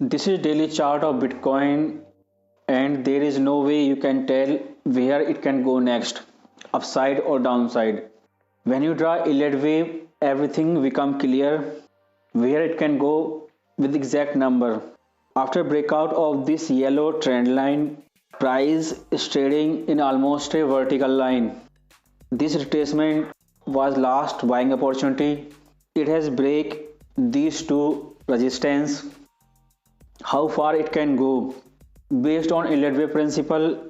This is daily chart of Bitcoin, and there is no way you can tell where it can go next, upside or downside. When you draw a lead wave, everything become clear where it can go with exact number. After breakout of this yellow trend line, price is trading in almost a vertical line. This retracement was last buying opportunity. It has break these two resistance. How far it can go? Based on a lead wave principle,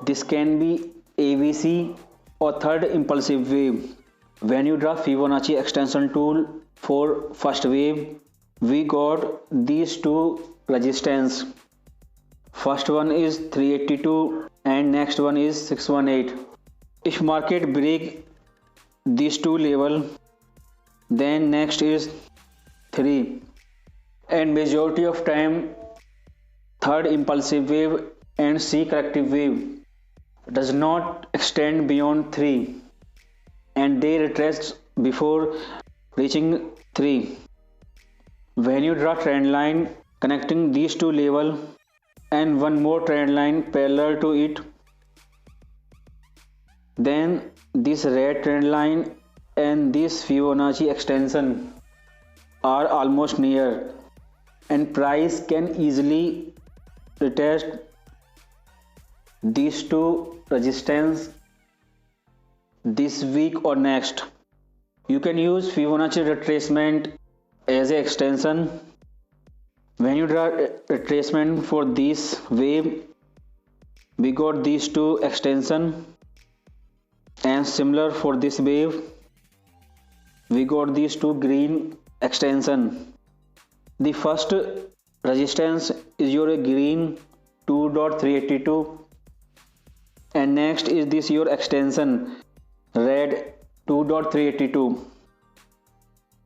this can be ABC or third impulsive wave. When you draw Fibonacci extension tool for first wave, we got these two resistance. First one is 382 and next one is 618. If market break these two level, then next is 3, and majority of time third impulsive wave and C corrective wave does not extend beyond 3, and they retrace before reaching 3. When you draw trend line connecting these two level and one more trend line parallel to it, then this red trend line and this Fibonacci extension are almost near, and price can easily retest these two resistance this week or next. You can use Fibonacci retracement as an extension. When you draw retracement for this wave, we got these two extension, and similar for this wave, we got these two green extension. The first resistance is your green 2.382, and next is this your extension red 2.382.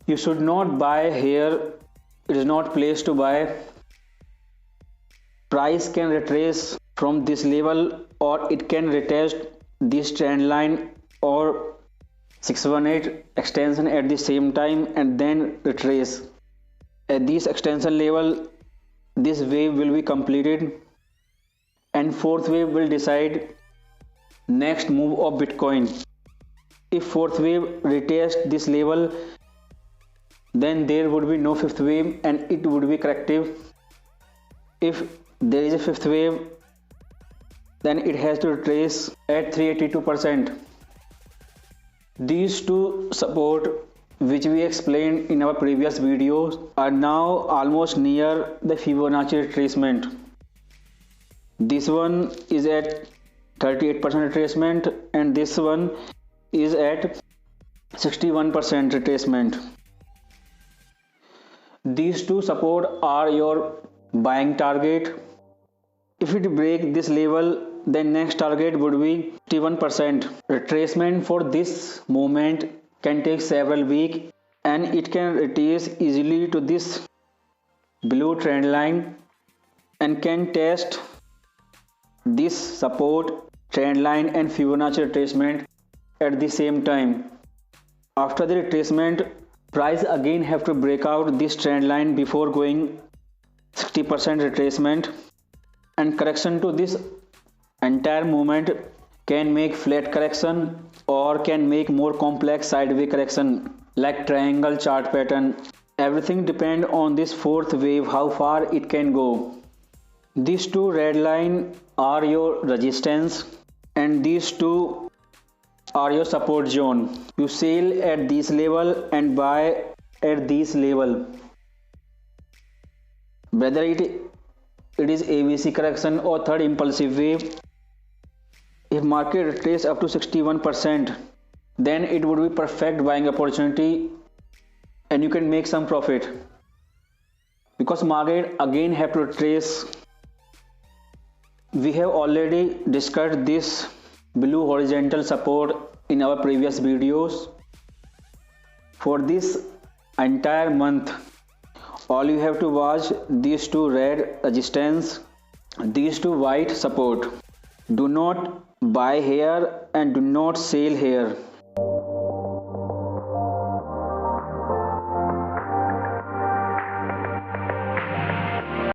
You should not buy here, it is not place to buy. Price can retrace from this level, or it can retest this trend line or 618 extension at the same time and then retrace. At this extension level, this wave will be completed, and fourth wave will decide next move of Bitcoin. If fourth wave retests this level, then there would be no fifth wave and it would be corrective. If there is a fifth wave, then it has to retrace at 382%. These two support which we explained in our previous videos are now almost near the Fibonacci retracement. This one is at 38% retracement and this one is at 61% retracement. These two support are your buying target. If it break this level, then next target would be 51%. Retracement for this movement can take several weeks, and it can retrace easily to this blue trend line and can test this support trend line and Fibonacci retracement at the same time. After the retracement, price again have to break out this trend line before going 60% retracement, and correction to this entire movement can make flat correction or can make more complex sideways correction like triangle chart pattern. Everything depend on this fourth wave, how far it can go. These two red line are your resistance and these two are your support zone. You sell at this level and buy at this level. Whether it is ABC correction or third impulsive wave, if market retraces up to 61%, then it would be perfect buying opportunity and you can make some profit, because market again have to retrace. We have already discussed this blue horizontal support in our previous videos. For this entire month, all you have to watch these two red resistance, these two white support. Do not buy here and do not sell here.